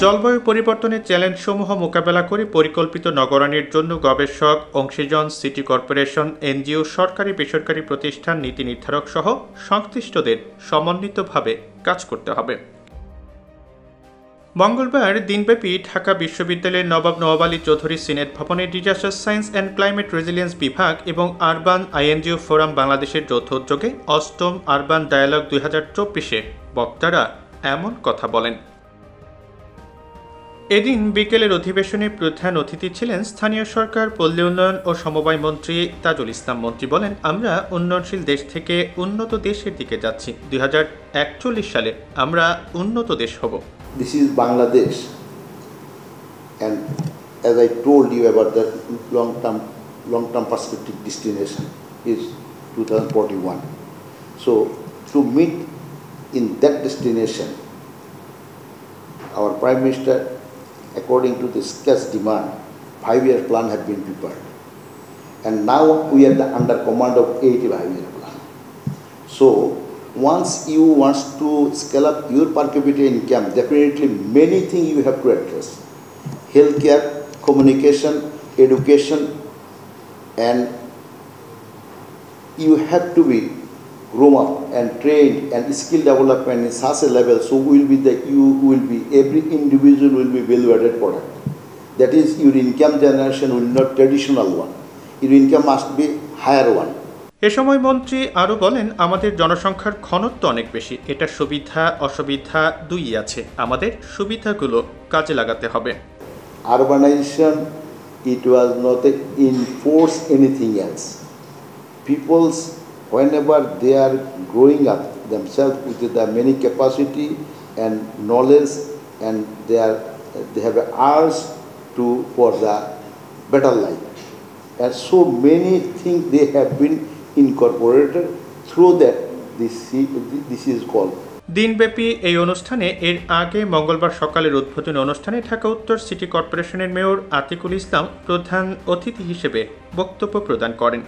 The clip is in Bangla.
জলবায়ু পরিবর্তনের চ্যালেঞ্জসমূহ মোকাবেলা করে পরিকল্পিত নগরায়নের জন্য গবেষক, অংশীজন, সিটি কর্পোরেশন, এনজিও, সরকারি বেসরকারি প্রতিষ্ঠান, নীতি নির্ধারক সহ সংশ্লিষ্টদের সমন্বিতভাবে কাজ করতে হবে। মঙ্গলবার দিনব্যাপী ঢাকা বিশ্ববিদ্যালয়ের নবাব নওয়াব আলী চৌধুরী সিনেট ভবনে disaster science and climate resilience বিভাগ এবং আরবান আইএনজিও ফোরাম বাংলাদেশের যৌথ উদ্যোগে ৮ম আরবান ডায়ালগ ২০২৪-এ বক্তারা এমন কথা বলেন। এদিন বিকেলের অধিবেশনে প্রধান অতিথি ছিলেন স্থানীয় সরকার, পল্লী উন্নয়ন ও সমবায় মন্ত্রী তাজুল ইসলাম। মন্ত্রী বলেন, আমরা উন্নয়নশীল দেশ থেকে উন্নত দেশের দিকে যাচ্ছি। ২০৪১ সালে আমরা উন্নত দেশ হব। This is Bangladesh, and as I told you about the long-term perspective destination is 2041. So to meet in that destination, our Prime Minister, according to the scarce demand, 5-year plan have been prepared, and now we are under command of 85-year plan. So once you want to scale up your per capita income, definitely many things you have to address: healthcare, communication, education, and you have to be grown up and trained and skill development in such a level, so every individual will be value-added product. That is, your income generation will not traditional one. Your income must be higher one. এ সময় মন্ত্রী আরও বলেন, আমাদের জনসংখ্যার ঘনত্ব অনেক বেশি। এটা সুবিধা অসুবিধা দুইই আছে। আমাদের সুবিধাগুলো কাজে লাগাতে হবে। Urbanization, it was not enforce anything else. People's, whenever they are growing up themselves with the many capacity and knowledge, and they have an urge for the better life, and so many things they have been incorporated through that this is called. দিনব্যাপী এই অনুষ্ঠানে এর আগে মঙ্গলবার সকালের উদ্বোধনী অনুষ্ঠানে ঢাকা উত্তর সিটি কর্পোরেশনের মেয়র আতিকুল ইসলাম প্রধান অতিথি হিসেবে বক্তব্য প্রদান করেন।